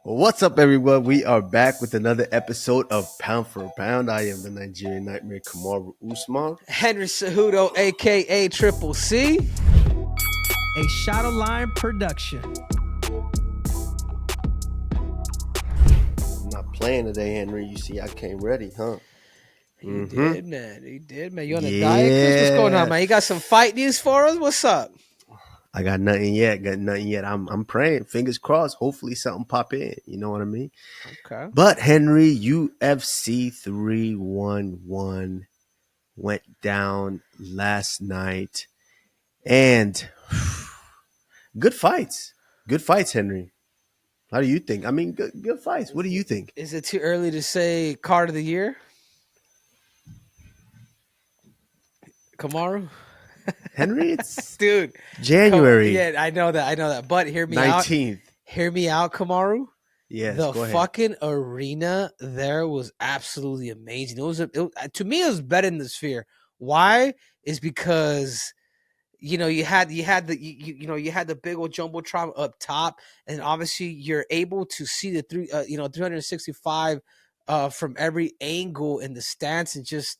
What's up, everyone? We are back with another episode of Pound for Pound. I am the Nigerian Nightmare Kamaru Usman. Henry Cejudo, a.k.a. Triple C. A Shot of Line production. I'm not playing today, Henry. You see, I came ready, huh? He did, man. He did, man. You on a diet, Chris? What's going on, man? You got some fight news for us? What's up? I got nothing yet. I'm praying. Fingers crossed. Hopefully something pop in. You know what I mean? Okay. But Henry, UFC 311 went down last night. And good fights. Good fights, Henry. How do you think? I mean, good fights. What do you think? Is it too early to say card of the year? Kamaru? Henry, it's Dude. January. Yeah, I know that. But hear me 19th. out. Hear me out, Kamaru. Yes, the go ahead. fucking arena there was absolutely amazing. To me, it was better than the Sphere. Why? Is because you had the big old jumbotron up top, and obviously you're able to see the 365 from every angle in the stance, and just,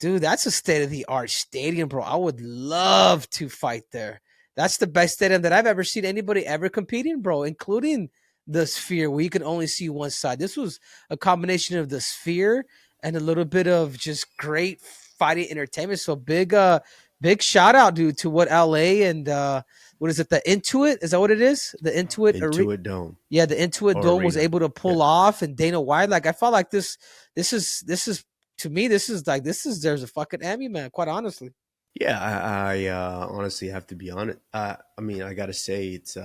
dude, that's a state of the art stadium, bro. I would love to fight there. That's the best stadium that I've ever seen anybody ever competing, bro, including the Sphere, where you can only see one side. This was a combination of the Sphere and a little bit of just great fighting entertainment. So big shout out, dude, to what LA and what is it? The Intuit, is that what it is? The Intuit Dome. Yeah, the Intuit Dome was able to pull off, and Dana White. Like, I felt like this is to me, there's a fucking Emmy, man. Quite honestly. Yeah, I honestly have to be honest. I mean, I gotta say it's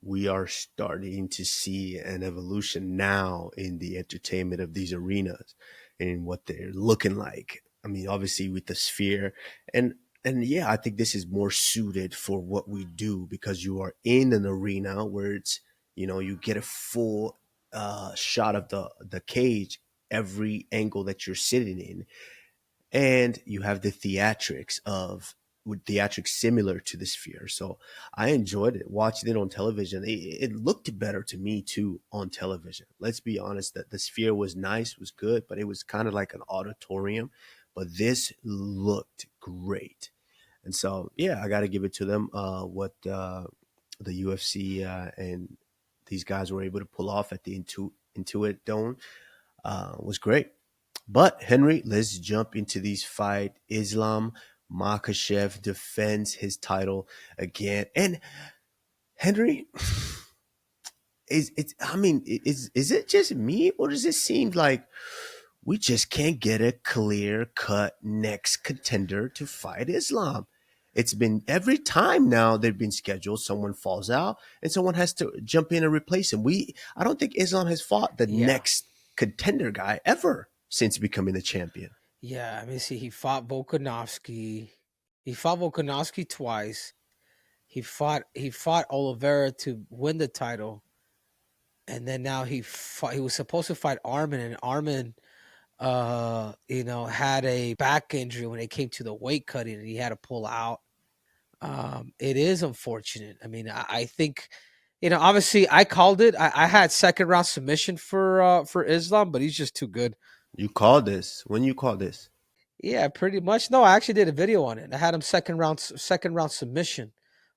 we are starting to see an evolution now in the entertainment of these arenas and what they're looking like. I mean, obviously with the Sphere and yeah, I think this is more suited for what we do because you are in an arena where it's, you get a full shot of the cage every angle that you're sitting in, and you have the theatrics similar to the Sphere. So I enjoyed it watching it on television. It looked better to me too on television. Let's be honest, that the Sphere was nice, was good, but it was kind of like an auditorium. But this looked great, and so yeah, I got to give it to them. What the UFC and these guys were able to pull off at the Intuit Dome was great. But Henry, let's jump into these fight. Islam Makhachev defends his title again, and Henry, is it just me, or does it seem like we just can't get a clear cut next contender to fight Islam? It's been every time now they've been scheduled, someone falls out and someone has to jump in and replace him. I don't think Islam has fought the next contender guy ever since becoming the champion. Yeah, I mean, see, he fought Volkanovski. He fought Volkanovski twice. He fought Oliveira to win the title, and then now he was supposed to fight Arman, and Arman, had a back injury when it came to the weight cutting, and he had to pull out. It is unfortunate. I mean, I think, obviously I called it. I had second round submission for Islam, but he's just too good. You called this. When you called this? Yeah, pretty much. No, I actually did a video on it. I had him second round submission.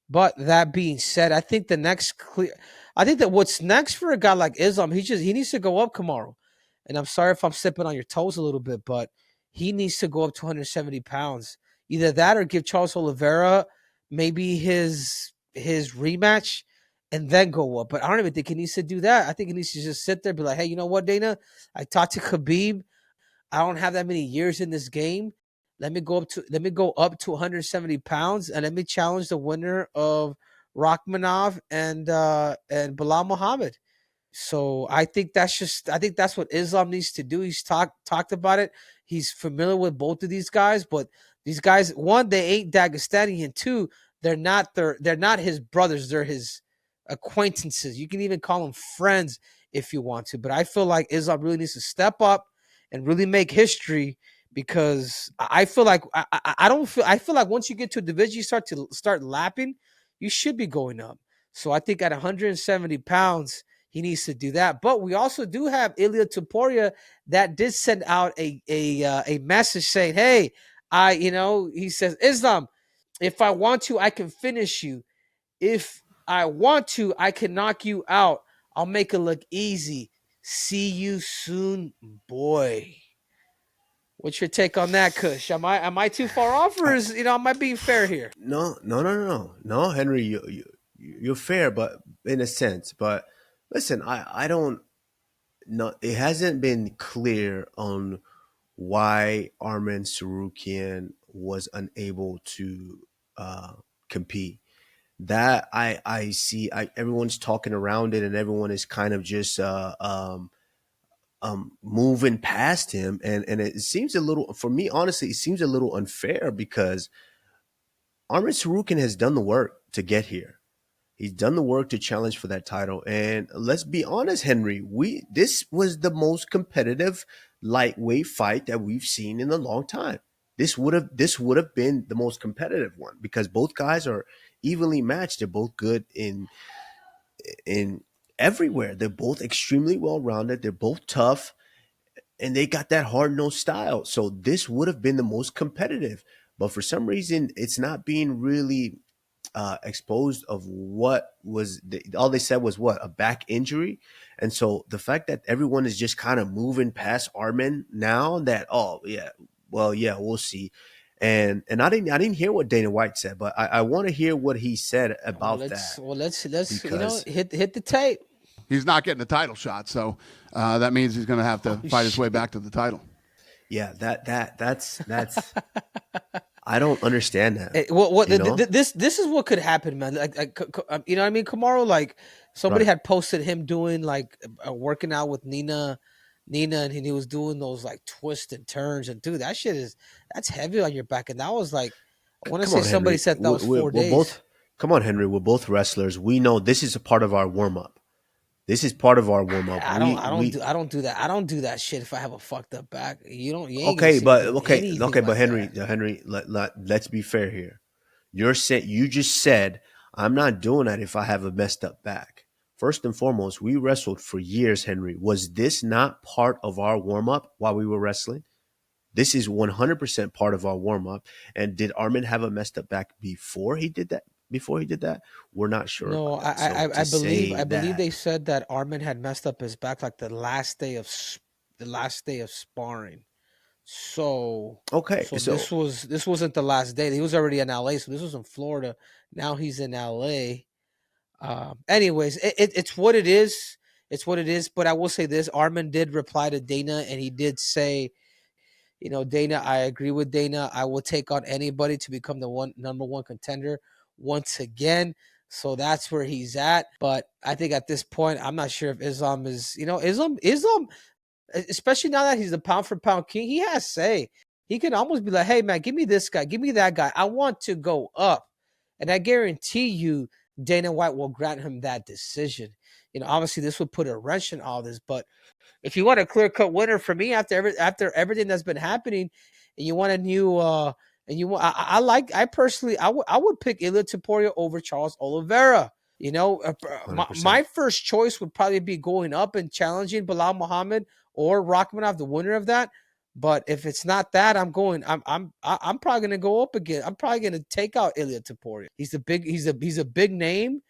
But that being said, I think I think that what's next for a guy like Islam, he needs to go up tomorrow. And I'm sorry if I'm stepping on your toes a little bit, but he needs to go up to 170 pounds. Either that or give Charles Oliveira maybe his rematch and then go up. But I don't even think he needs to do that. I think he needs to just sit there and be like, hey, you know what, Dana? I talked to Khabib. I don't have that many years in this game. Let me go up to 170 pounds, and let me challenge the winner of Rakhmonov and Bilal Muhammad. So I think that's what Islam needs to do. He's talked about it. He's familiar with both of these guys, but these guys, one, they ain't Dagestani, and two, they're not his brothers. They're his acquaintances. You can even call them friends if you want to. But I feel like Islam really needs to step up and really make history, because I feel like I feel like once you get to a division, you start lapping, you should be going up. So I think at 170 pounds, he needs to do that. But we also do have Ilia Topuria that did send out a message saying, "Hey, he says, Islam, if I want to, I can finish you. If I want to, I can knock you out. I'll make it look easy. See you soon, boy." What's your take on that, Kush? Am I too far off, or am I being fair here? No, Henry, you're fair, but in a sense. But listen, I don't know. It hasn't been clear on why Arman Tsarukyan was unable to compete. That I see. Everyone's talking around it, and everyone is kind of just moving past him, and it seems a little, for me, honestly, it seems a little unfair because Arman Tsarukyan has done the work to get here. He's done the work to challenge for that title. And let's be honest, Henry, this was the most competitive lightweight fight that we've seen in a long time. This would have been the most competitive one because both guys are evenly matched. They're both good in everywhere. They're both extremely well rounded. They're both tough, and they got that hard nosed style. So this would have been the most competitive. But for some reason, it's not being really exposed of what was all they said was what, a back injury. And so the fact that everyone is just kind of moving past Arman now, that, oh yeah, well, yeah, we'll see. And I didn't hear what Dana White said, but I want to hear what he said Well, about that. let's Because hit the tape. He's not getting a title shot, so that means he's going to have to fight his way back to the title. yeah, that's I don't understand that. This is what could happen, man. You know what I mean? Kamaru, like somebody Right. had posted him doing like working out with Nina, and he was doing those like twists and turns, and dude, that's heavy on your back. And that was like, I want to Come say on, somebody Henry. said that was 4 We're days. both. Come on, Henry. We're both wrestlers. We know this is a part of our warm up. This is part of our warm up. I don't do that. I don't do that shit if I have a fucked up back. You ain't gonna Okay, see me but doing okay, anything okay, but like Henry, that. Henry, let's be fair here. You just said I'm not doing that if I have a messed up back. First and foremost, we wrestled for years, Henry. Was this not part of our warm up while we were wrestling? This is 100% part of our warm up. And did Armin have a messed up back before he did that? Before he did that, we're not sure No, about that. So to say I believe that, they said that Armin had messed up his back like the last day of sparring. So okay, so so this wasn't the last day. He was already in LA, so this was in Florida. Now he's in LA. Anyways, it's what it is. It's what it is. But I will say this: Armin did reply to Dana, and he did say, Dana, I agree with Dana. I will take on anybody to become the number one contender once again. So that's where he's at. But I think at this point, I'm not sure if Islam is, Islam, especially now that he's the pound for pound king, he has say. He can almost be like, hey man, give me this guy, give me that guy. I want to go up. And I guarantee you, Dana White will grant him that decision. Obviously this would put a wrench in all this, but if you want a clear cut winner for me after everything that's been happening, and you want a new and you want I personally I would pick Ilia Topuria over Charles Oliveira. My, 100%. my first choice would probably be going up and challenging Bilal Muhammad or Rakhmonov, the winner of that. But if it's not that, I'm probably gonna go up again. I'm probably gonna take out Ilia Topuria. He's a big name.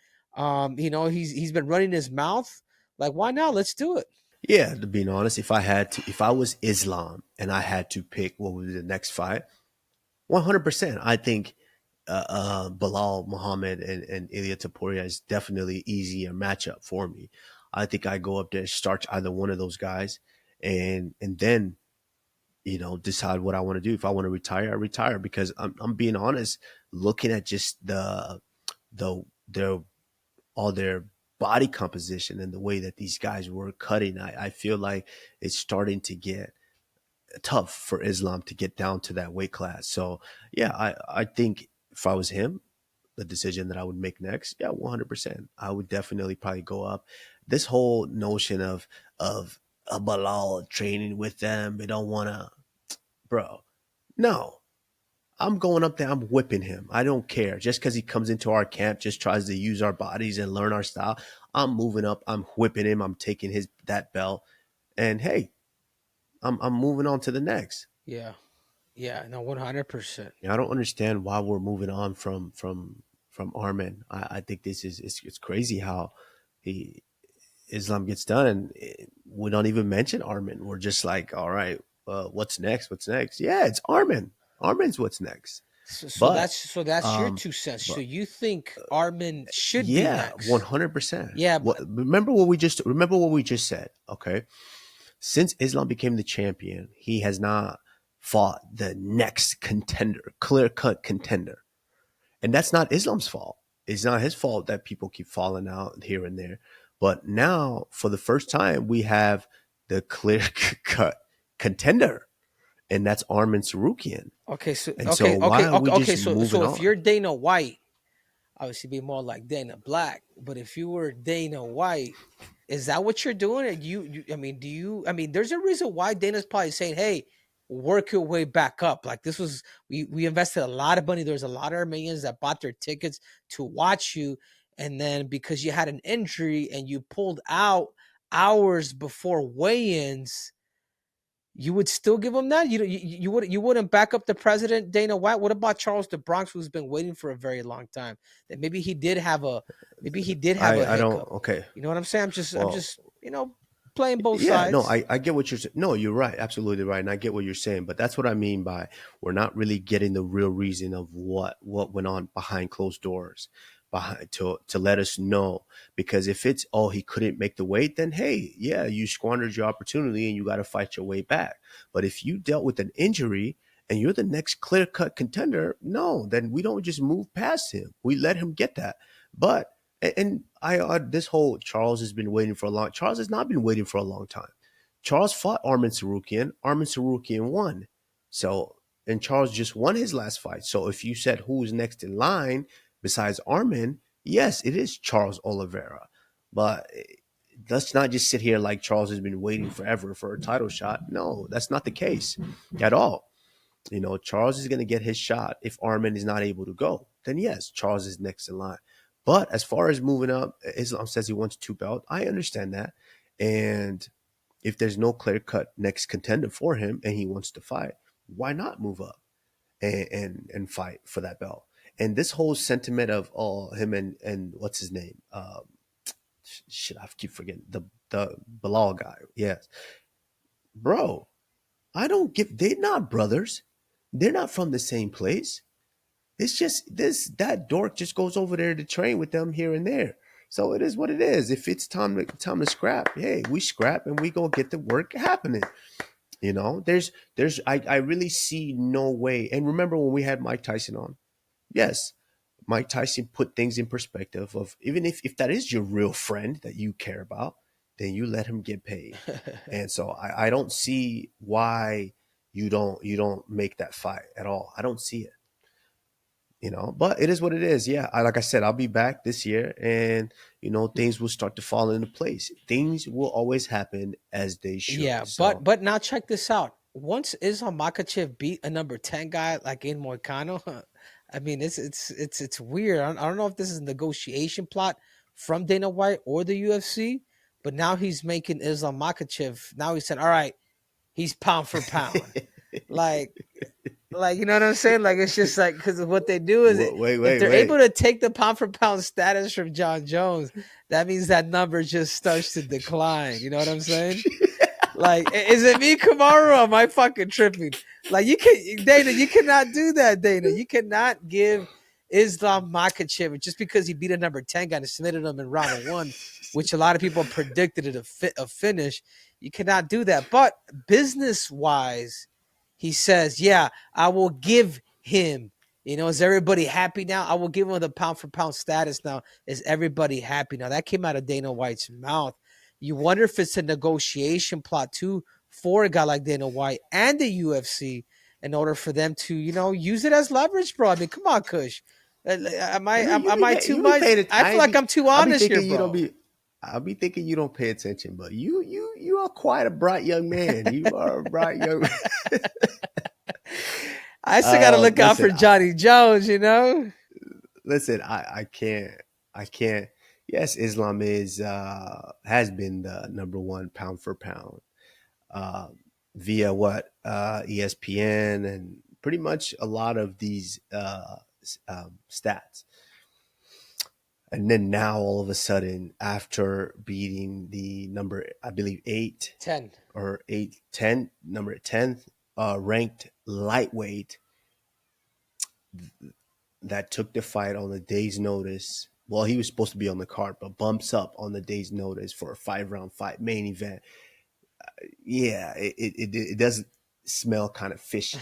He's been running his mouth. Like, why not? Let's do it. Yeah, to be honest, if I was Islam and I had to pick what would be the next fight, 100%, I think Bilal Muhammad and Ilia Topuria is definitely easier matchup for me. I think I go up there, start either one of those guys, and then decide what I want to do. If I want to retire, I retire because I'm being honest. Looking at just their all their body composition and the way that these guys were cutting, I feel like it's starting to get tough for Islam to get down to that weight class. So yeah, I think if I was him, the decision that I would make next, yeah, 100%, I would definitely probably go up. This whole notion of a Bilal training with them, they don't want to, bro. No, I'm going up there. I'm whipping him. I don't care. Just because he comes into our camp, just tries to use our bodies and learn our style. I'm moving up. I'm whipping him. I'm taking that belt. And hey, I'm moving on to the next. Yeah. Yeah. No, 100%. I don't understand why we're moving on from Arman. I think this is it's crazy how he Islam gets done and we don't even mention Arman. We're just like, all right, what's next? What's next? Yeah, it's Arman. Arman's what's next. So But that's your um, 2 cents. So but you think Arman should be yeah, one next? hundred percent. Yeah, What but remember what we just said? Okay, since Islam became the champion, he has not fought the next contender, clear cut contender. And that's not Islam's fault. It's not his fault that people keep falling out here and there. But now, for the first time, we have the clear cut contender, and that's Arman Tsarukyan. okay, so And so, why are we just moving so if on? you're Dana White, obviously be more like Dana Black. But if you were Dana White, is that what you're doing? Or I mean, do you? I mean, there's a reason why Dana's probably saying, "Hey, work your way back up." Like this was, we invested a lot of money. There's a lot of Armenians that bought their tickets to watch you, and then because you had an injury and you pulled out hours before weigh-ins, you would still give him that? You wouldn't back up the president, Dana White? What about Charles the Bronx, who's been waiting for a very long time? That maybe he did have a I don't. hiccup. Okay. You know what I'm saying? I'm Well, just playing both yeah, no, sides. I get what you're saying. No, you're right, absolutely right, and I get what you're saying. But that's what I mean by we're not really getting the real reason of what went on behind closed doors, behind to let us know. Because if it's he couldn't make the weight, then hey, yeah, you squandered your opportunity and you got to fight your way back. But if you dealt with an injury and you're the next clear cut contender, no, then we don't just move past him. We let him get that. But and I this whole Charles has been waiting for a long. Charles has not been waiting for a long time. Charles fought Arman Tsarukyan. Arman Tsarukyan won. So and Charles just won his last fight. So if you said who's next in line besides Arman, yes, it is Charles Oliveira. But let's not just sit here like Charles has been waiting forever for a title shot. No, that's not the case at all. Charles is going to get his shot if Arman is not able to go. Then yes, Charles is next in line. But as far as moving up, Islam says he wants 2 belts. I understand that. And if there's no clear cut next contender for him and he wants to fight, why not move up and fight for that belt? And this whole sentiment of him and what's his name? Shit, I keep forgetting the Bilal guy. Yes, bro. I don't give. They're not brothers. They're not from the same place. It's just that dork just goes over there to train with them here and there. So it is what it is. If it's time to scrap, hey, we scrap and we go get the work happening. I really see no way. And remember when we had Mike Tyson on? Yes, Mike Tyson put things in perspective of even if that is your real friend that you care about, then you let him get paid. And so I don't see why you don't make that fight at all. I don't see it. But it is what it is. Yeah, like I said, I'll be back this year, and things will start to fall into place. Things will always happen as they should. Yeah, So but now check this out. Once Islam Makhachev beat a number 10 guy like in Moicano, I mean it's weird. I don't know if this is a negotiation plot from Dana White or the UFC, but now he's making Islam Makhachev. Now he said, "All right, he's pound for pound." like you know what I'm saying? Like it's just like because what they do is if they're able to take the pound for pound status from John Jones, that means that number just starts to decline. You know what I'm saying? Like, is it me, Kamaru? Or am I fucking tripping? Like, Dana, you cannot do that, Dana. You cannot give Islam Makhachev just because he beat a number 10 guy and submitted him in round 1, which a lot of people predicted it a finish. You cannot do that. But business-wise, he says, yeah, I will give him. Is everybody happy now? I will give him the pound for pound status now. Is everybody happy now? That came out of Dana White's mouth. You wonder if it's a negotiation plot too for a guy like Dana White and the UFC in order for them to, use it as leverage, bro. I mean, come on, Kush. Am I too much? I feel like I'm too honest here, bro. I'll be thinking you don't pay attention, but you are quite a bright young man. You are a bright young man. I still got to look out for Listen, Johnny Jones, you know? listen. I can't. Yes, Islam is has been the number one pound for pound uh, via what ESPN and pretty much a lot of these stats. And then now all of a sudden, after beating the number, I believe 10. or 10, number 10th ranked lightweight that took the fight on the day's notice. Well, he was supposed to be on the card, but bumps up on the day's notice for a 5-round fight main event. Yeah, it doesn't smell kind of fishy,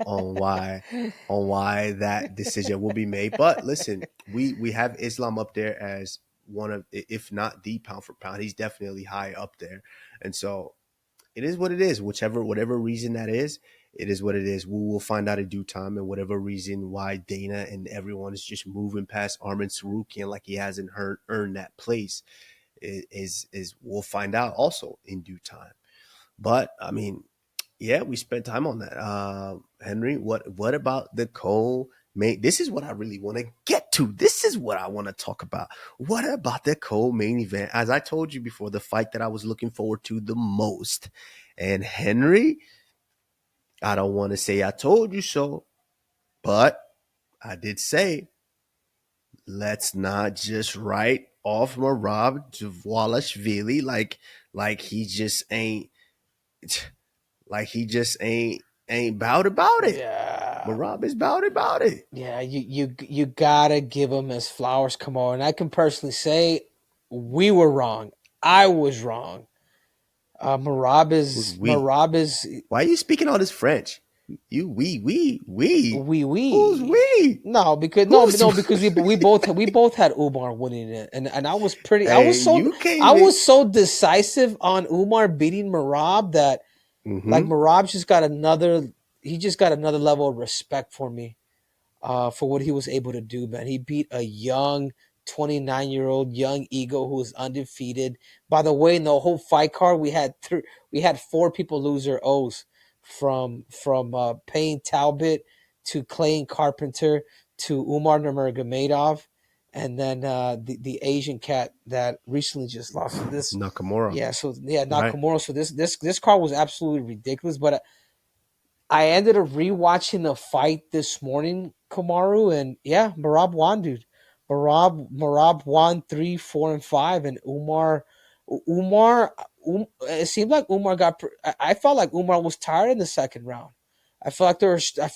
on why that decision will be made. But listen, we have Islam up there as one of, if not the pound for pound, he's definitely high up there, and so it is what it is. Whatever reason that is, it is what it is. We will find out in due time, and whatever reason why Dana and everyone is just moving past Arman Tsarukyan like he hasn't earned that place is we'll find out also in due time. But I mean, yeah, we spent time on that. Henry, what about the co-main? This is what I really want to get to. This is what I want to talk about. What about the co-main event? As I told you before, the fight that I was looking forward to the most. And Henry, I don't want to say I told you so, but I did say, let's not just write off Merab Dvalishvili like he just ain't ain't bout about it. Yeah. Merab is bout about it. Yeah, you gotta give him his flowers. Come on, and I can personally say we were wrong. I was wrong. Merab Who's is we? Why are you speaking all this French? You we. we. Who's we? No, because because we both had Umar winning it, and I was pretty. I was so decisive on Umar beating Merab that like Merab just got another. He just got another level of respect for me. For what he was able to do, man. He beat a young 29-year-old young ego who was undefeated. By the way, in the whole fight card, we had 4 people lose their O's from Payne Talbott to Clayton Carpenter to Umar Nurmagomedov, and then the Asian cat that recently just lost to this Nakamura. Yeah, Nakamura. Right. So this card was absolutely ridiculous, but I ended up rewatching the fight this morning, Kamaru, and yeah, Merab won, dude. Merab won 3, 4, and 5, and it seemed like Umar I felt like Umar was tired in the second round. I feel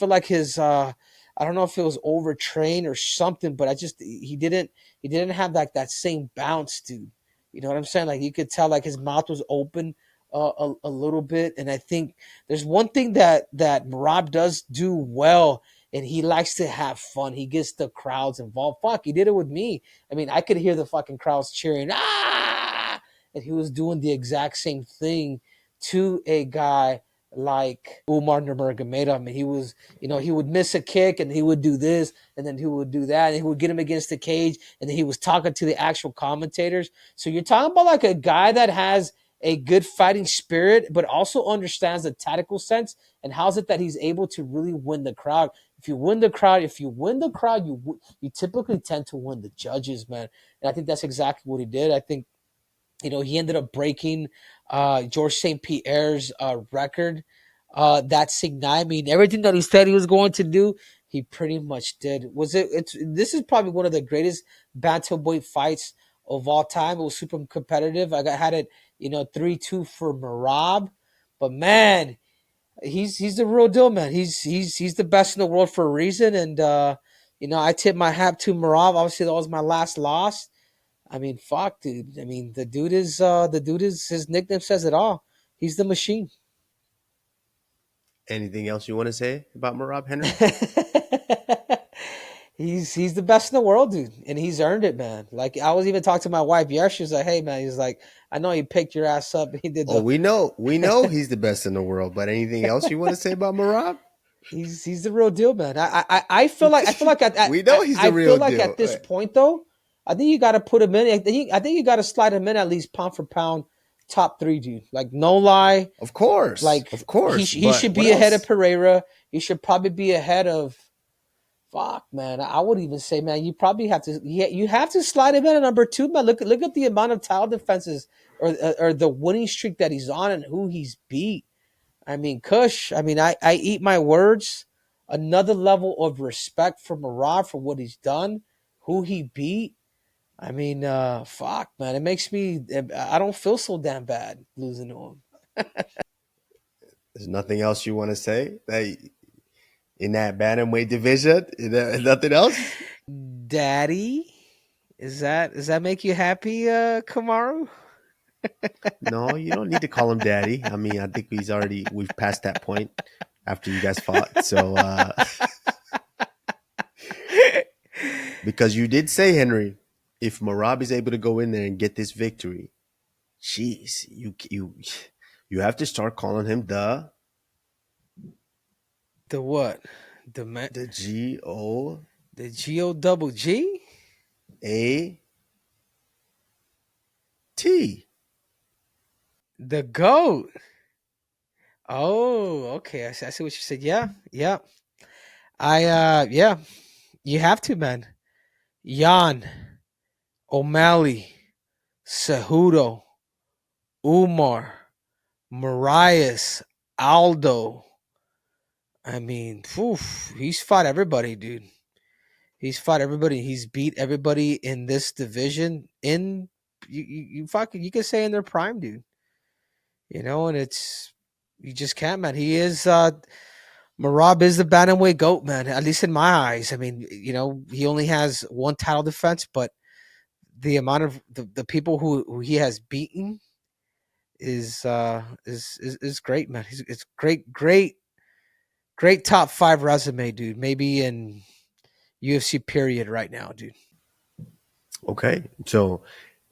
like his I don't know if it was overtrained or something, but he didn't have like that same bounce, dude. You know what I'm saying? Like you could tell like his mouth was open a little bit, and I think there's one thing that Merab does do well, and he likes to have fun. He gets the crowds involved. Fuck, he did it with me. I mean, I could hear the fucking crowds cheering, ah, and he was doing the exact same thing to a guy like Umar Nurmagomedov. I mean, he was, he would miss a kick, and he would do this, and then he would do that, and he would get him against the cage, and then he was talking to the actual commentators. So you're talking about like a guy that has a good fighting spirit, but also understands the tactical sense. And how's it that he's able to really win the crowd? If you win the crowd, you typically tend to win the judges, man. And I think that's exactly what he did. I think, he ended up breaking George St. Pierre's record that Signai. I mean, everything that he said he was going to do, he pretty much did. This is probably one of the greatest bantamweight fights of all time. It was super competitive. I had it, 3-2 for Merab, but man, he's the real deal, man. He's the best in the world for a reason, and I tip my hat to Merab. Obviously, that was my last loss. I mean, fuck, dude. I mean, the dude is his nickname says it all. He's the machine. Anything else you want to say about Merab, Henry? He's the best in the world, dude, and he's earned it, man. Like I was even talking to my wife yesterday. She was like, "Hey, man," he's like, "I know he picked your ass up. He did." We know he's the best in the world. But anything else you want to say about Merab? He's the real deal, man. I feel like we know he's the real deal. I feel like at this point, though, I think you got to put him in. I think you got to slide him in at least pound for pound top 3, dude. Like no lie, Of course, like of course. he But should what be ahead of else? Pereira. He should probably be ahead of. Fuck, man. I would even say, man, you probably have to. Yeah, you have to slide him in at number 2, man. Look at the amount of title defenses or the winning streak that he's on and who he's beat. I mean, Kush. I mean, I eat my words. Another level of respect for Merab for what he's done, who he beat. I mean, fuck, man. It makes me. I don't feel so damn bad losing to him. There's nothing else you want to say that in that bantamweight division? Nothing else? Daddy, does that make you happy, Kamaru? No, you don't need to call him daddy. I mean, I think we've passed that point after you guys fought. So because you did say, Henry, if Merab is able to go in there and get this victory, jeez, you have to start calling him The what? The man, the GO the Go double G. A T. The goat. Oh, okay. I see what you said. Yeah, yeah. Yeah. You have to, man. Jan, O'Malley, Cejudo, Umar, Marias, Aldo. I mean, he's fought everybody, dude. He's fought everybody. He's beat everybody in this division. You fucking, you can say in their prime, dude. You know, and it's, you just can't, man. He is Merab is the bantamweight goat, man. At least in my eyes. I mean, you know, he only has one title defense, but the amount of the people who he has beaten is great, man. It's great top 5 resume, dude. Maybe in UFC period right now, dude. Okay, so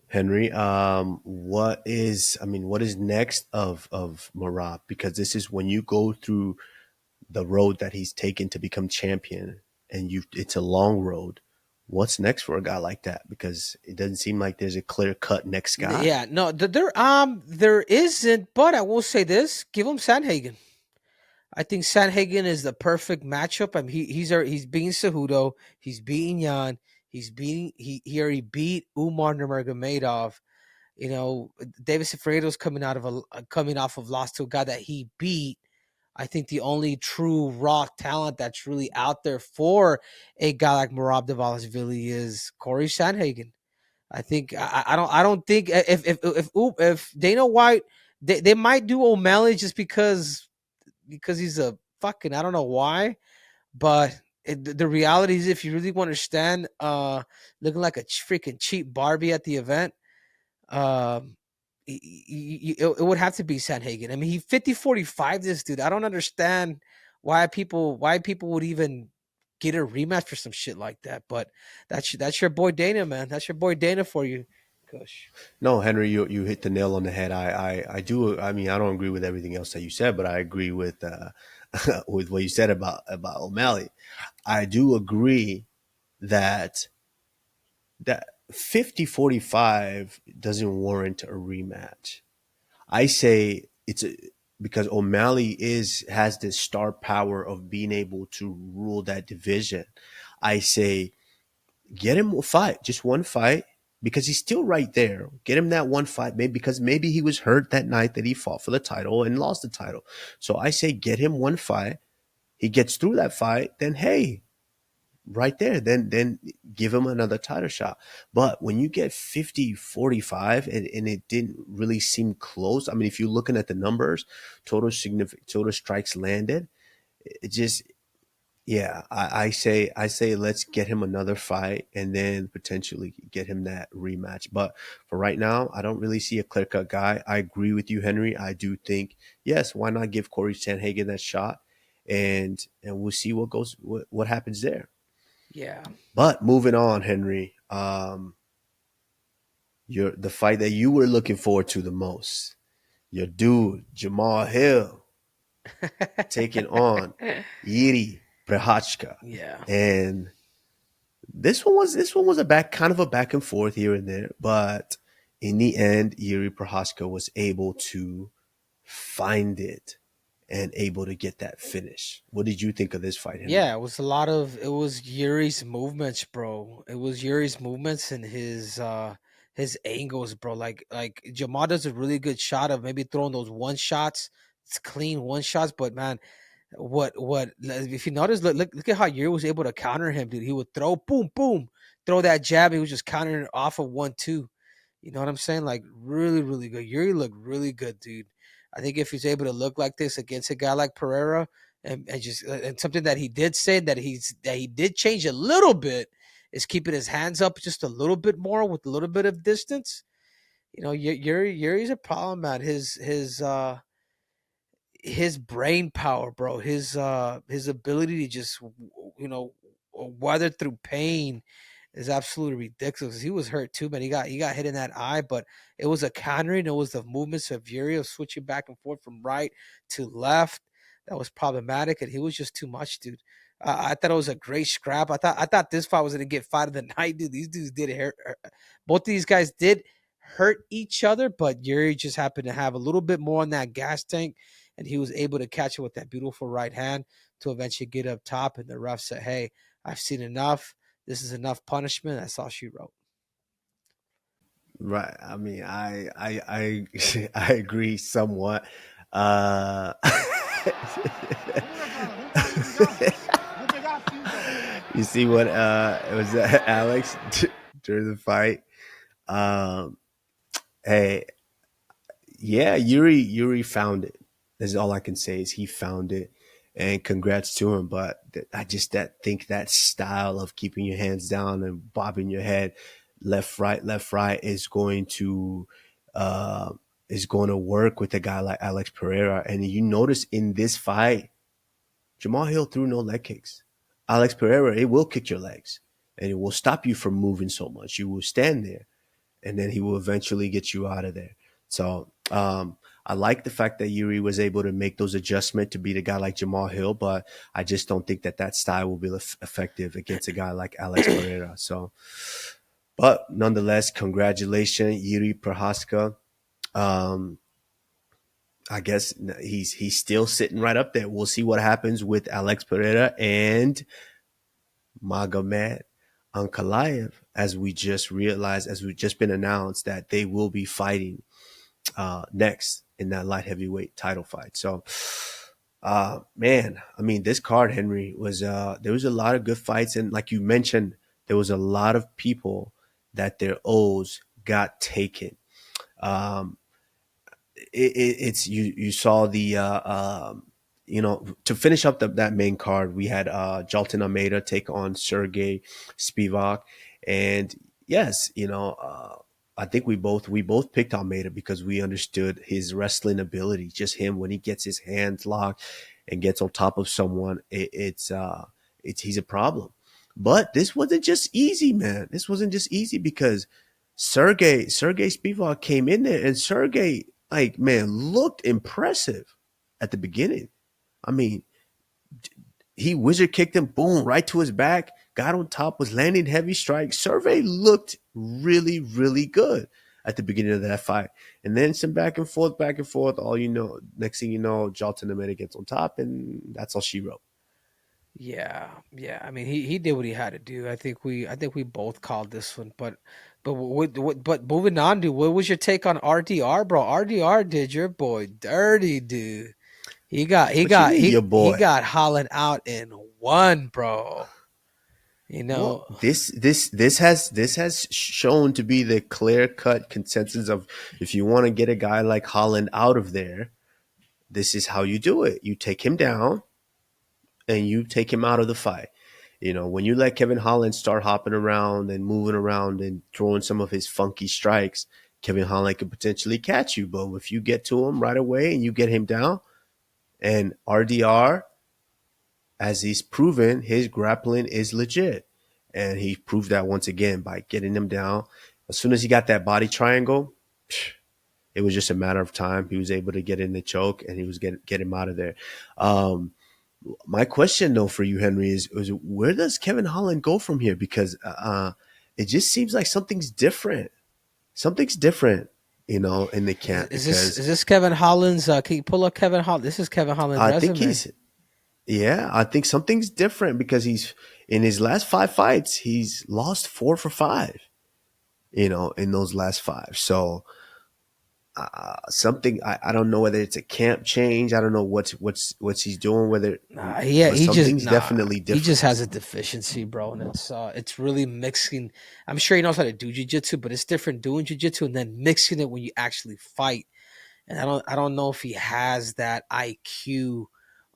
Henry, what is next of Merab? Because this is when you go through the road that he's taken to become champion, and it's a long road. What's next for a guy like that? Because it doesn't seem like there's a clear cut next guy. Yeah, no, there isn't. But I will say this: give him Sanhagen. I think Sanhagen is the perfect matchup. I mean, he's beating Cejudo, he's beating Jan, he already beat Umar Nurmagomedov. You know, Davis Figueiredo's coming off of loss to a guy that he beat. I think the only true raw talent that's really out there for a guy like Merab Dvalishvili is Corey Sanhagen. I think I don't think if Dana White, they might do O'Malley just because he's a fucking, I don't know why, but the reality is, if you really want to stand looking like a freaking cheap Barbie at the event, it would have to be Sanhagen. I mean, he 50-45 this dude. I don't understand why people would even get a rematch for some shit like that. But that's your boy Dana, man. That's your boy Dana for you. Gosh. No, Henry, you hit the nail on the head. I do. I mean, I don't agree with everything else that you said, but I agree with with what you said about O'Malley. I do agree that 50-45 doesn't warrant a rematch. I say because O'Malley has this star power of being able to rule that division. I say get him a fight, just one fight, because he's still right there. Get him that one fight, maybe he was hurt that night that he fought for the title and lost the title. So I say get him one fight. He gets through that fight, then hey, right there, then give him another title shot. But when you get 50-45 and it didn't really seem close, I mean, if you're looking at the numbers, total strikes landed, it just, yeah, I say let's get him another fight and then potentially get him that rematch. But for right now, I don't really see a clear-cut guy. I agree with you, Henry. I do think, yes, why not give Corey Sanhagen that shot, and we'll see what happens there. Yeah. But moving on, Henry, the fight that you were looking forward to the most, your dude Jamahal Hill taking on Jiri Prochazka. Yeah. And this one was kind of a back and forth here and there, but in the end, Jiri Prochazka was able to find it and able to get that finish. What did you think of this fight, Yeah, Henry? it was Yuri's movements, bro. It was Yuri's movements and his angles, bro. Like Jamal does a really good shot of maybe throwing those one shots. It's clean one shots, but man, what if you notice, look at how Yuri was able to counter him, dude. He would throw boom, boom, throw that jab, he was just countering it off of 1-2. You know what I'm saying? Like really, really good. Yuri looked really good, dude. I think if he's able to look like this against a guy like Pereira, and just and something that he did say that he did change a little bit is keeping his hands up just a little bit more with a little bit of distance. You know, Yuri's a problem, man. His brain power, bro. His ability to just weather through pain is absolutely ridiculous. He was hurt too, man. He got hit in that eye, but it was a countering. It was the movements of Yuri of switching back and forth from right to left that was problematic, and he was just too much, dude. I thought it was a great scrap. I thought this fight was gonna get fight of the night, dude. These dudes did hurt. Both of these guys did hurt each other, but Yuri just happened to have a little bit more on that gas tank, and he was able to catch it with that beautiful right hand to eventually get up top. And the ref said, "Hey, I've seen enough. This is enough punishment." That's all she wrote. Right. I mean, I I agree somewhat. Uh, you see what it was Alex during the fight. Um, hey, yeah, Yuri found it. That's all I can say is he found it, and congrats to him. But I just think that style of keeping your hands down and bobbing your head left right uh, is going to work with a guy like Alex Pereira. And you notice in this fight, Jamal Hill threw no leg kicks. Alex Pereira, it will kick your legs, and it will stop you from moving so much. You will stand there, and then he will eventually get you out of there. So I like the fact that Yuri was able to make those adjustments to beat a guy like Jamal Hill, but I just don't think that style will be effective against a guy like Alex Pereira. So, but nonetheless, congratulations, Yuri Prochazka. Um, I guess he's still sitting right up there. We'll see what happens with Alex Pereira and Magomed Ankalaev, as we just realized, as we've just been announced that they will be fighting next in that light heavyweight title fight. So, man, I mean, this card, Henry, was there was a lot of good fights, and like you mentioned, there was a lot of people that their O's got taken. Um, it's you saw the to finish up that main card, we had Jailton Almeida take on Sergey Spivac, and yes, I think we both picked Almeida because we understood his wrestling ability. Just him when he gets his hands locked and gets on top of someone, it's he's a problem. But this wasn't just easy, man. This wasn't just easy because Sergey Spivak came in there, and Sergey, like, man, looked impressive at the beginning. I mean, he wizard kicked him, boom, right to his back, got on top, was landing heavy strikes. Sergey looked really, really good at the beginning of that fight. And then some back and forth. All you know, next thing you know, Jailton Almeida gets on top, and that's all she wrote. Yeah, yeah. I mean, he did what he had to do. I think we both called this one, but moving on, dude. What was your take on RDR, bro? RDR did your boy dirty, dude. He got he What you got mean, your he boy? got Holland out in one, bro. You Well, know, this has shown to be the clear cut consensus of, if you want to get a guy like Holland out of there, this is how you do it. You take him down and you take him out of the fight. When you let Kevin Holland start hopping around and moving around and throwing some of his funky strikes, Kevin Holland could potentially catch you. But if you get to him right away and you get him down, and RDR, as he's proven, his grappling is legit. And he proved that once again by getting him down. As soon as he got that body triangle, it was just a matter of time. He was able to get in the choke, and he was get him out of there. My question, though, for you, Henry, is where does Kevin Holland go from here? Because it just seems like something's different. something's different, in the camp Is this because is this Kevin Holland's? Can you pull up Kevin Holland? This is Kevin Holland's I think resume. I think something's different because he's in his last 5 fights, he's lost 4 for 5, in those last five. So something I don't know whether it's a camp change. I don't know what's he's doing. Yeah, But something's definitely he just different. has a deficiency, bro, and it's really mixing. I'm sure he knows how to do jujitsu, but it's different doing jujitsu and then mixing it when you actually fight. And I don't know if he has that IQ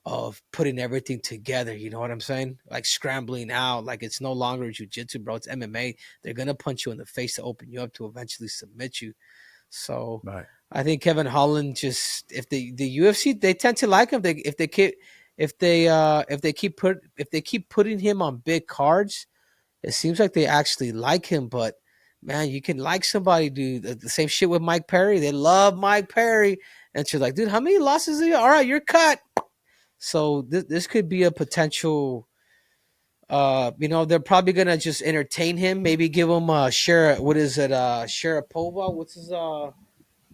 of putting everything together. You know what I'm saying? Like scrambling out, like it's no longer jujitsu, bro. It's MMA. They're gonna punch you in the face to open you up to eventually submit you. So Right. I think Kevin Holland just if the UFC they tend to like him. If they keep putting him on big cards, it seems like they actually like him. But man, you can like somebody, dude. The same shit with Mike Perry. They love Mike Perry, and she's like, dude, how many losses are you? All right, you're cut. So this could be a potential. They're probably gonna just entertain him. Maybe give him what is it? Sharapova. What's his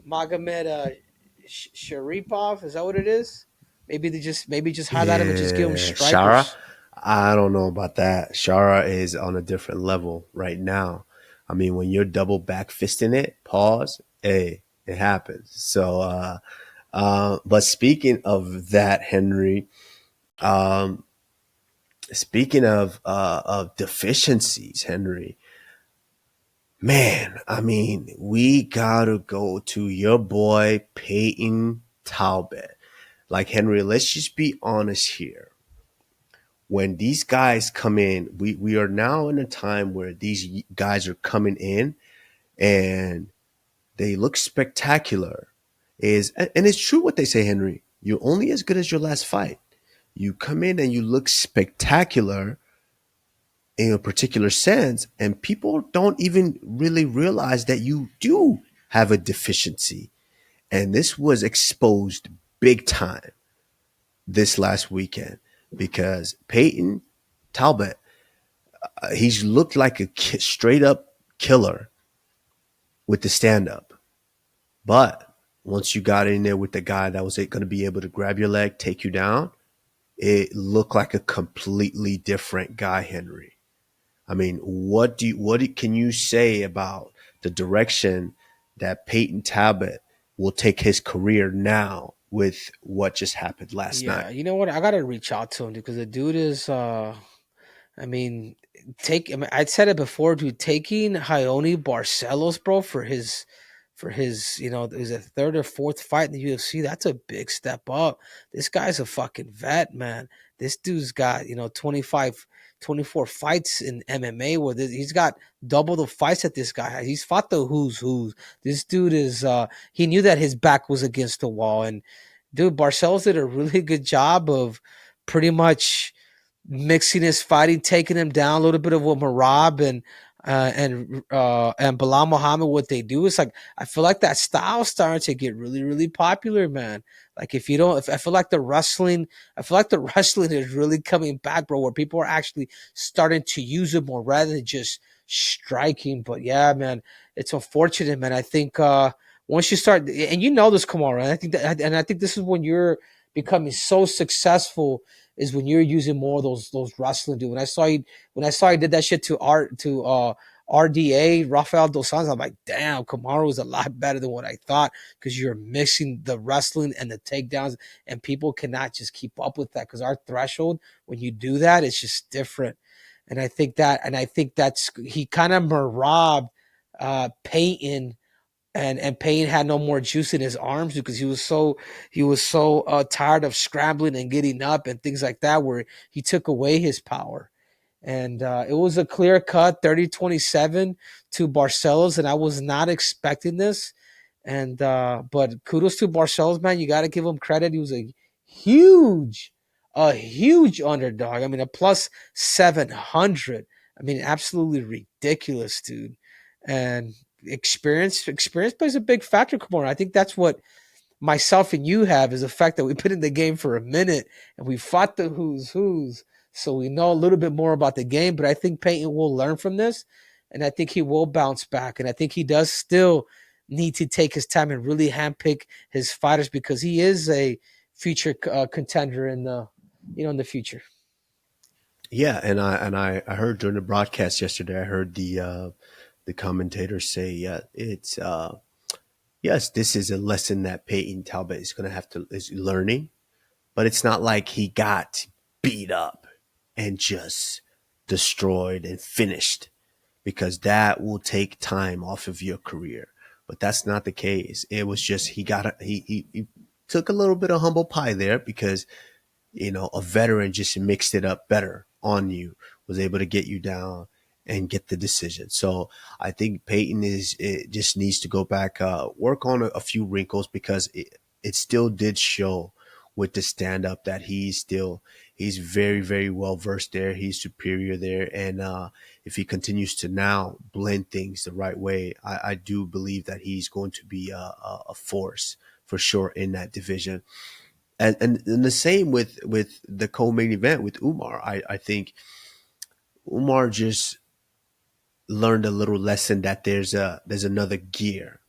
Magomed Sharipov? Is that what it is? Maybe just highlight him and just give him Yeah, Shara. strikers. I don't know about that. Shara is on a different level right now. I mean, when you're double back fisting it, pause. Hey, it happens. So, but speaking of that, Henry. Um, Speaking of deficiencies, Henry. Man, I mean, we gotta go to your boy Payton Talbott. Like Henry, let's just be honest here. When these guys come in, we are now in a time where these guys are coming in and they look spectacular. And it's true what they say, Henry. You're only as good as your last fight. You come in and you look spectacular in a particular sense, and people don't even really realize that you do have a deficiency. And this was exposed big time this last weekend because Payton Talbott, he's looked like a straight up killer with the stand up. But once you got in there with the guy that was going to be able to grab your leg, take you down, it looked like a completely different guy, Henry. I mean, can you say about the direction that Payton Talbott will take his career now with what just happened last Yeah, night? you know what? I gotta reach out to him because the dude is I mean, I'd said it before, dude. Taking Raoni Barcelos, bro, for his his third or fourth fight in the UFC, that's a big step up. This guy's a fucking vet, man. This dude's got 25, 24 fights in MMA. He's got double the fights that this guy has. He's fought the who's who's. This dude is. He knew that his back was against the wall, and dude, Barcelos did a really good job of pretty much mixing his fighting, taking him down a little bit of what Merab and Bilal Muhammad, what they do is like I feel like that style starting to get really, really popular, man. Like if I feel like the wrestling is really coming back, bro, where people are actually starting to use it more rather than just striking. But yeah, man, it's unfortunate, man. I think once you start, and this, Kamara, and I think this is when you're becoming so successful is when you're using more of those wrestling, dude. When I saw you did that shit to RDA Rafael dos Santos, I'm like, damn, Kamaru is a lot better than what I thought because you're mixing the wrestling and the takedowns, and people cannot just keep up with that because our threshold when you do that, it's just different. And I think that's he kind of robbed Payton and Payne had no more juice in his arms because he was so tired of scrambling and getting up and things like that where he took away his power. And it was a clear cut 30-27 to Barcelos, and I was not expecting this. And but kudos to Barcelos, man. You got to give him credit. He was huge, a huge underdog. I mean, a plus 700. I mean, absolutely ridiculous, dude. And experience plays a big factor, Kamora. I think that's what myself and you have is the fact that we've been in the game for a minute and we fought the who's, so we know a little bit more about the game. But I think Payton will learn from this, and I think he will bounce back. And I think he does still need to take his time and really handpick his fighters because he is a future contender in the future. Yeah, and I heard during the broadcast yesterday, I heard the commentator say, yeah, it's yes, this is a lesson that Payton Talbot is going to have to is learning, but it's not like he got beat up and just destroyed and finished, because that will take time off of your career. But that's not the case. It was just he took a little bit of humble pie there because a veteran just mixed it up better on you, was able to get you down and get the decision. So I think Payton just needs to go back, work on a few wrinkles, because it still did show with the stand up that he's very, very well versed there. He's superior there. And if he continues to now blend things the right way, I do believe that he's going to be a force for sure in that division. And the same with the co-main event with Umar. I think Umar just learned a little lesson that there's another gear.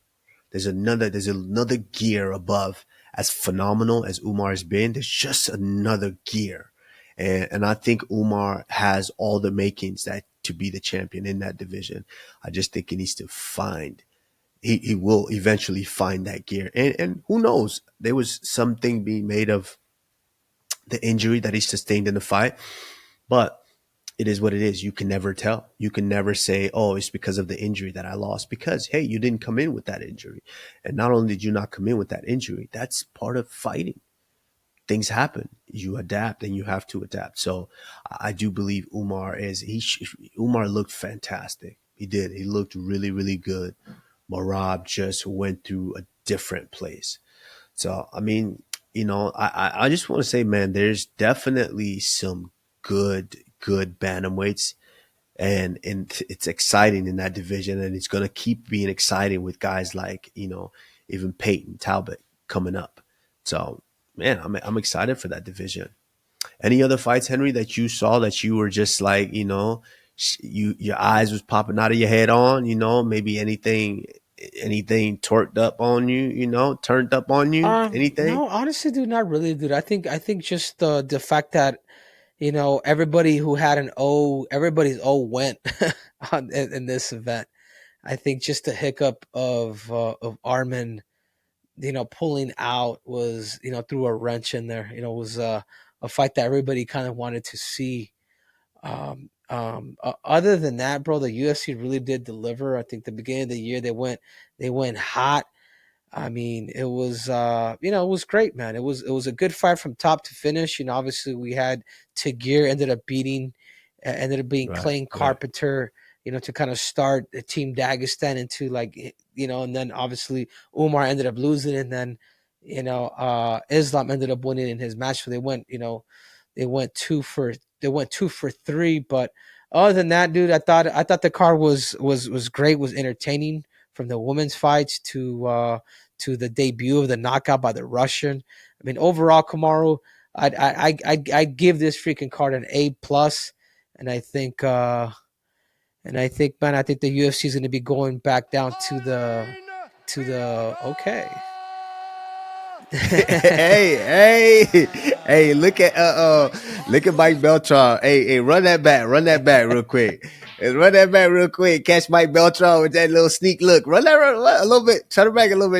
There's another gear above. As phenomenal as Umar has been, there's just another gear. And I think Umar has all the makings that to be the champion in that division. I just think he needs to he will eventually find that gear. And who knows? There was something being made of the injury that he sustained in the fight, but it is what it is. You can never tell. You can never say, oh, it's because of the injury that I lost, because, hey, you didn't come in with that injury. And not only did you not come in with that injury, that's part of fighting. Things happen. You adapt, and you have to adapt. So I do believe Umar looked fantastic. He did. He looked really, really good. Merab just went through a different place. So, I mean, I just want to say, man, there's definitely some good bantamweights, and it's exciting in that division, and it's going to keep being exciting with guys like, even Payton Talbot coming up. So, man, I'm excited for that division. Any other fights, Henry, that you saw that you were just like, your eyes was popping out of your head on, maybe anything torqued up on you, turned up on you, anything? No, honestly, dude, not really, dude. I think just the fact that everybody who had an O, everybody's O went in this event. I think just the hiccup of Arman, pulling out was, threw a wrench in there. It was a fight that everybody kind of wanted to see. Other than that, bro, the UFC really did deliver. I think the beginning of the year they went hot. I mean, it was it was great, man. It was a good fight from top to finish. Obviously we had Tagir ended up being Right, Clayton right. Carpenter, to kind of start the Team Dagestan into, like, and then obviously Umar ended up losing, and then Islam ended up winning in his match. So they went they went 2 for 3. But other than that, dude, I thought the card was great, was entertaining, from the women's fights to the debut of the knockout by the Russian. I mean, overall, Kamaru, I give this freaking card an A+, and I think man, I think the UFC is going to be going back down to the okay. Hey, look at Mike Beltran. Hey, run that back real quick. Run that back real quick. Catch Mike Beltran with that little sneak look. Run a little bit. Turn it back a little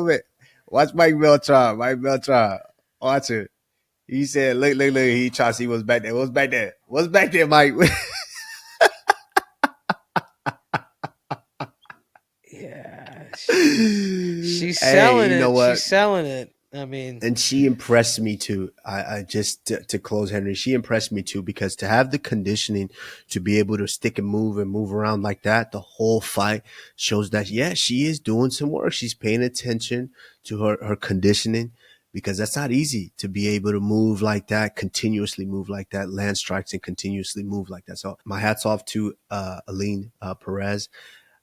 bit. Watch Mike Beltran. Watch it. He said, look. He tried to see what's back there. What's back there, Mike? Yeah, she's selling it. What? She's selling it. I mean, and she impressed me too. I just to close, Henry, she impressed me too, because to have the conditioning to be able to stick and move around like that the whole fight shows that, yeah, she is doing some work. She's paying attention to her conditioning, because that's not easy to be able to move like that, continuously move like that, land strikes and continuously move like that. So my hat's off to Aline Perez.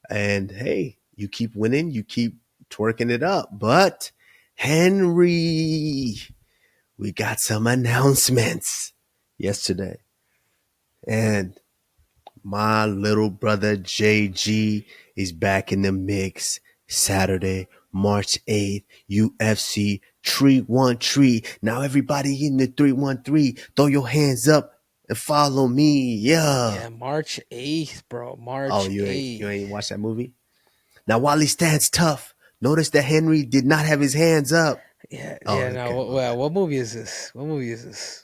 And hey, you keep winning, you keep twerking it up. But Henry, we got some announcements yesterday. And My little brother JG is back in the mix. Saturday, March 8th, UFC 313. Now everybody in the 313, throw your hands up and follow me. Yeah. Yeah, March 8th, bro. Oh, March you 8th. ain't watched that movie? Now while he stands tough, notice that Henry did not have his hands up. Yeah, Oh, yeah. okay, No, my well, bad. what movie is this? What movie is this?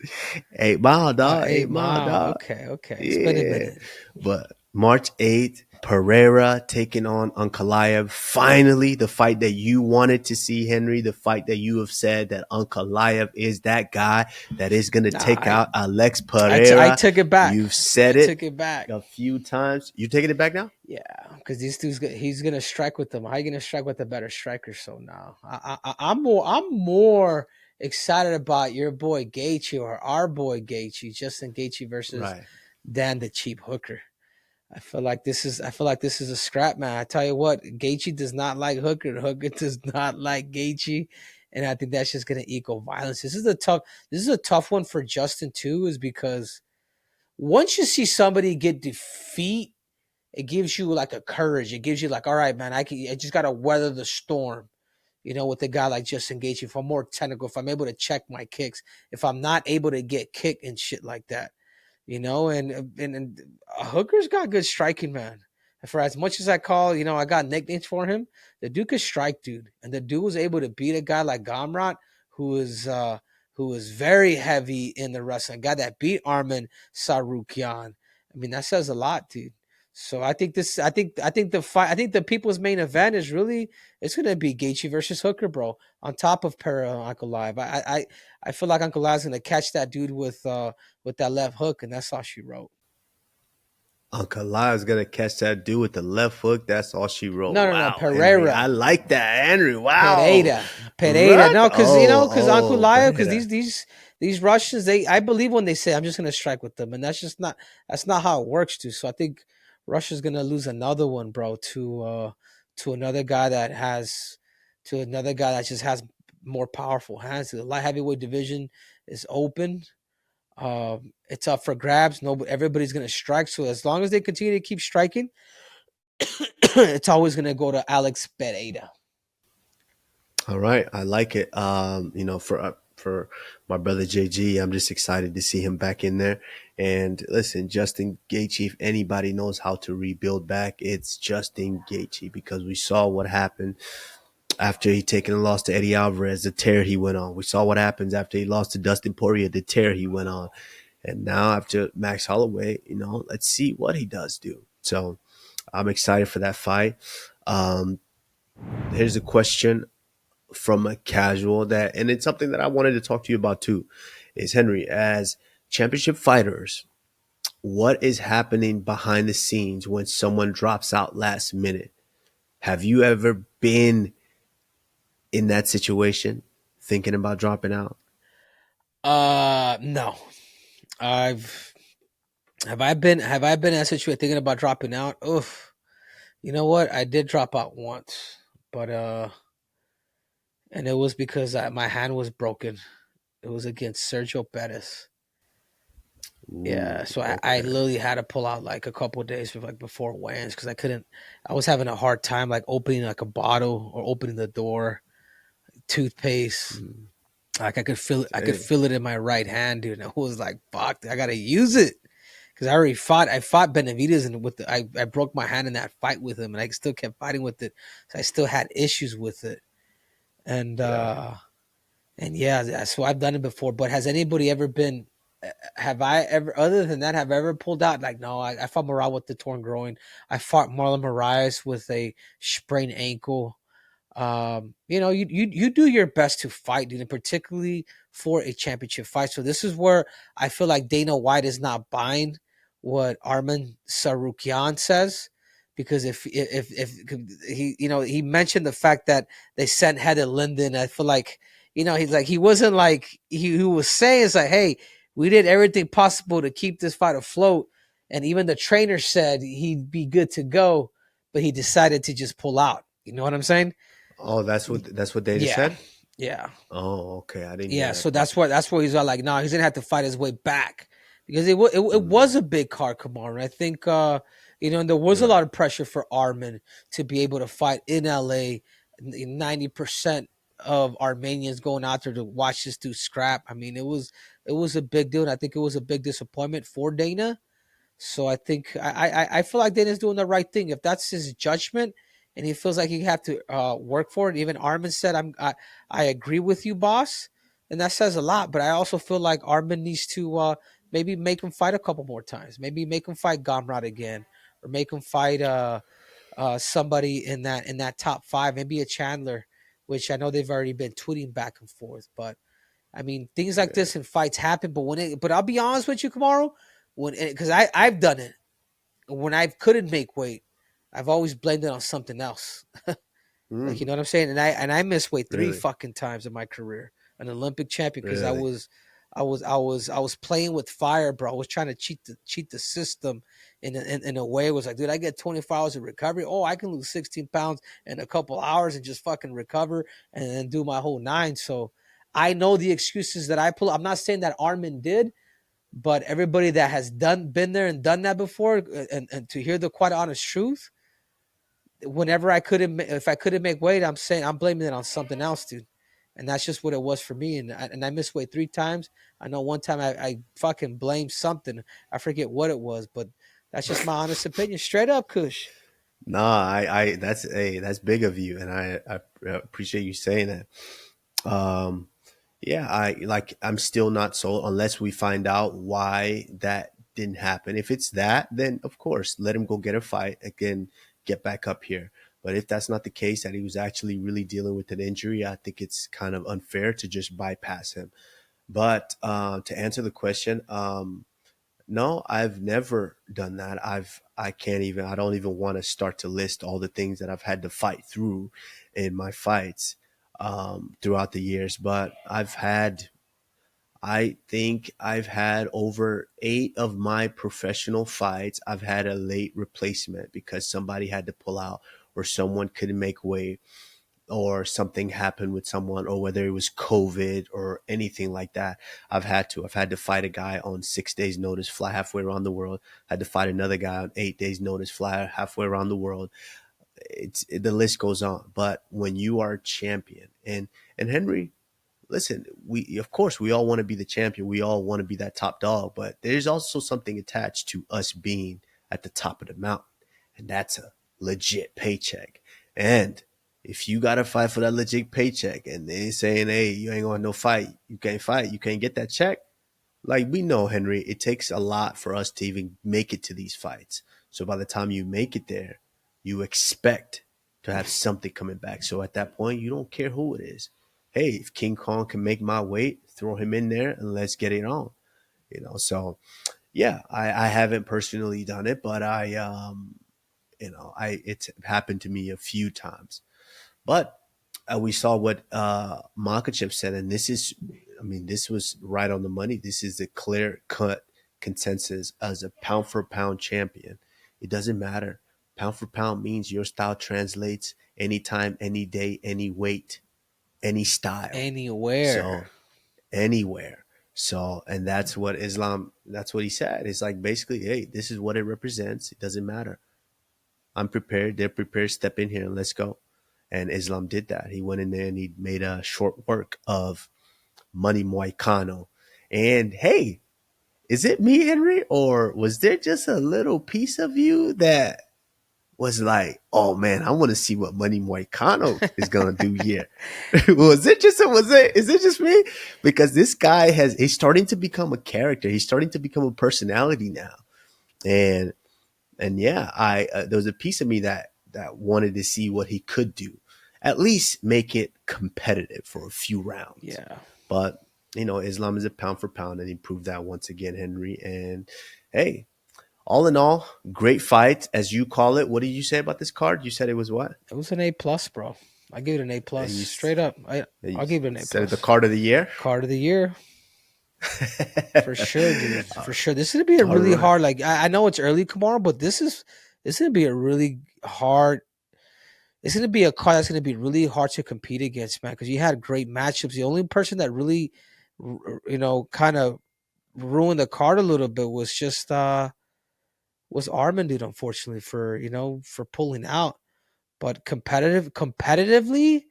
8 Mile, dog. 8 8 Mile, Mile. dog. Okay, okay. It's been a Yeah. minute. But March 8th, Pereira taking on Ankalaev. Finally, the fight that you wanted to see, Henry. The fight that you have said that Ankalaev is that guy that is going to Nah, take out Alex I Pereira. took it back. You've said I it took it back. a few times. You taking it back now? Yeah, because these dudes, he's gonna strike with them. How you gonna strike with a better striker? So now, I'm more excited about your boy Gaethje or our boy Gaethje, Justin Gaethje versus Right. Dan the Cheap Hooker. I feel like this is a scrap, man. I tell you what, Gaethje does not like Hooker. Hooker does not like Gaethje, and I think that's just gonna equal violence. This is a tough one for Justin too, is because once you see somebody get defeat, it gives you like a courage. It gives you like, all right, man, I just gotta weather the storm. With a guy like Justin Gaethje, if I'm more technical, if I'm able to check my kicks, if I'm not able to get kicked and shit like that, and Hooker's got good striking, man. For as much as I call, I got nicknames for him. The dude could strike, dude, and the dude was able to beat a guy like Gamrot, who is very heavy in the wrestling. A guy that beat Arman Tsarukyan. I mean, that says a lot, dude. So I think the fight. I think the people's main event is really it's gonna be Gaethje versus Hooker, bro. On top of Para Uncle Live, I feel like Uncle Live's gonna catch that dude with that left hook, and that's all she wrote. Ankalaev's going to catch that dude with the left hook. That's all she wrote. No, no, no, Wow, Henry. I Pereira, like that, Henry. Wow. Pereira. Right? No, because Uncle Live, because Pereira. these Russians, I believe when they say I'm just gonna strike with them, and that's not how it works, too. So I think Russia's gonna lose another one, bro, to another guy that just has more powerful hands. The light heavyweight division is open. It's up for grabs. Everybody's gonna strike. So as long as they continue to keep striking, it's always gonna go to Alex Pereira. All right. I like it. For my brother JG, I'm just excited to see him back in there. And listen, Justin Gaethje, if anybody knows how to rebuild back, it's Justin Gaethje, because we saw what happened after he taken a loss to Eddie Alvarez, the tear he went on. We saw what happens after he lost to Dustin Poirier, the tear he went on. And now after Max Holloway, let's see what he does do. So I'm excited for that fight. Here's a question from a casual and it's something that I wanted to talk to you about too, is Henry, as championship fighters, what is happening behind the scenes when someone drops out last minute? Have you ever been in that situation, thinking about dropping out? No. I've have I been in that situation thinking about dropping out? Oof. You know what? I did drop out once, but and it was because my hand was broken. It was against Sergio Perez. Yeah, Ooh, so I okay. literally had to pull out like a couple of days before weigh-ins because I couldn't. I was having a hard time like opening like a bottle or opening the door, toothpaste. Mm, Like I could feel it. I could dang. feel it in my right hand, dude. And I was like, "Fuck! I gotta use it." Because I already fought. I fought Benavidez, and I broke my hand in that fight with him, and I still kept fighting with it. So I still had issues with it, and Yeah. uh and yeah, so I've done it before. But has anybody ever been? Have I ever? Other than that, have I ever pulled out? Like no, I fought Morale with the torn groin. I fought Marlon Moraes with a sprained ankle. You do your best to fight, dude, and particularly for a championship fight. So this is where I feel like Dana White is not buying what Arman Tsarukyan says, because if he mentioned the fact that they sent Heather Linden. I feel like he's like he wasn't like he was saying it's like, hey, we did everything possible to keep this fight afloat, and even the trainer said he'd be good to go, but he decided to just pull out. You know what I'm saying? Oh, that's what they just Yeah, said. yeah, Oh, okay. I didn't hear yeah. that So part. that's where he's all like, no, he's gonna have to fight his way back because it was a big card, Kamar. I think and there was a Right. lot of pressure for Arman to be able to fight in LA. 90% of Armenians going out there to watch this dude scrap. I mean, it was a big deal, and I think it was a big disappointment for Dana. So I think I feel like Dana's doing the right thing. If that's his judgment, and he feels like he have to work for it. Even Arman said, I agree with you, boss," and that says a lot. But I also feel like Arman needs to maybe make him fight a couple more times. Maybe make him fight Gamrot again, or make him fight somebody in that top five. Maybe a Chandler, which I know they've already been tweeting back and forth. But I mean, things like this in fights happen. But I'll be honest with you, Kamaru, because I've done it when I couldn't make weight. I've always blamed it on something else. Like, you Mm, know what I'm saying? And I missed weight three really? fucking times in my career, an Olympic champion, because I Really? was I was playing with fire, bro. I was trying to cheat the system in a way. It was like, dude, I get 24 hours of recovery. Oh, I can lose 16 pounds in a couple hours and just fucking recover and then do my whole nine. So I know the excuses that I pull. I'm not saying that Armin did, but everybody that has been there and done that before, and to hear the quite honest truth, whenever if I couldn't make weight, I'm saying I'm blaming it on something else, dude. And that's just what it was for me. And I missed weight three times. I know one time I fucking blamed something. I forget what it was, but that's just my honest opinion. Straight up, Kush. Nah, that's big of you, and I appreciate you saying that. Yeah, I'm still not sold unless we find out why that didn't happen. If it's that, then of course let him go get a fight again, get back up here. But if that's not the case, that he was actually really dealing with an injury, I think it's kind of unfair to just bypass him. But to answer the question, no, I've never done that. I don't even want to start to list all the things that I've had to fight through in my fights throughout the years. But I think I've had over 8 of my professional fights. I've had a late replacement because somebody had to pull out or someone couldn't make weight or something happened with someone, or whether it was COVID or anything like that. I've had to fight a guy on 6 days notice, fly halfway around the world. Had to fight another guy on 8 days notice, fly halfway around the world. The list goes on. But when you are a champion, and Henry, listen, we of course we all want to be the champion. We all want to be that top dog, but there's also something attached to us being at the top of the mountain, and that's a legit paycheck. And if you gotta fight for that legit paycheck, and they saying, "Hey, you ain't gonna no fight, you can't fight, you can't get that check," like we know, Henry, it takes a lot for us to even make it to these fights. So by the time you make it there, you expect to have something coming back. So at that point, you don't care who it is. Hey, if King Kong can make my weight, throw him in there and let's get it on. So yeah, I haven't personally done it, but it's happened to me a few times. But we saw what Makhachev said, and this was right on the money. This is a clear cut consensus as a pound for pound champion. It doesn't matter. Pound for pound means your style translates anytime, any day, any weight, any style. So Anywhere. anywhere. So, and that's what he said. It's like basically, hey, this is what it represents. It doesn't matter. I'm prepared. They're prepared. Step in here and let's go. And Islam did that. He went in there and he made a short work of Money Moicano. And hey, is it me, Henry, or was there just a little piece of you that was like, oh man, I want to see what Money Moicano is gonna do here? Is it just me? Because this guy he's starting to become a character. He's starting to become a personality now. And yeah, I there was a piece of me that wanted to see what he could do, at least make it competitive for a few rounds. Yeah. But Islam is a pound for pound, and he proved that once again, Henry. And hey, all in all, great fight, as you call it. What did you say about this card? You said it was what? It was an A+, bro. I give it an A+. And you, Straight up. you I'll give it an A+. said it the card of the year. Card of the year. For sure, dude. For sure. This is gonna be a All really right. hard. Like I know it's early tomorrow, but this is gonna be a really hard. It's gonna be a card that's gonna be really hard to compete against, man. Because you had great matchups. The only person that really, kind of ruined the card a little bit was just was Arman, dude, unfortunately, for for pulling out. But competitively,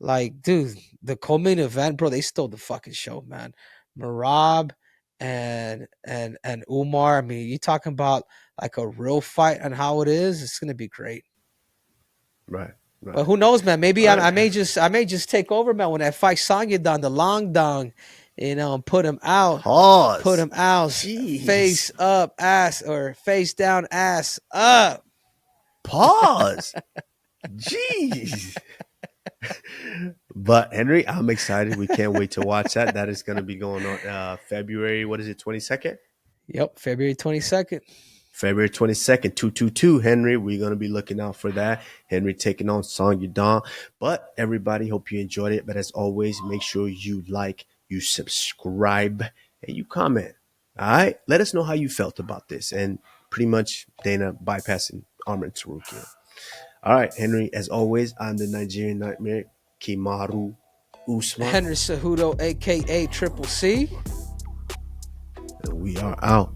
like, dude, the co-main event, bro, they stole the fucking show, man. Merab and Umar. I mean, you talking about like a real fight and how it is, it's gonna be great. Right. Right. But who knows, man? Maybe All I right. may just take over, man, when that fight Sanya done the long dong, and put him out. Put Pause. him out, Jeez. face up, ass, or face down, ass up. Pause. Jeez. But Henry, I'm excited. We can't wait to watch that. That is going to be going on February. What is it? 22nd. Yep, February 22nd. February 22nd, 222, Henry. We're going to be looking out for that. Henry taking on Song Yudong. But everybody, hope you enjoyed it. But as always, make sure you like, you subscribe, and you comment. All right? Let us know how you felt about this. And pretty much Dana bypassing Arman Tsarukyan. All right, Henry, as always, I'm the Nigerian Nightmare, Kimaru Usman. Henry Cejudo, a.k.a. Triple C. And we are out.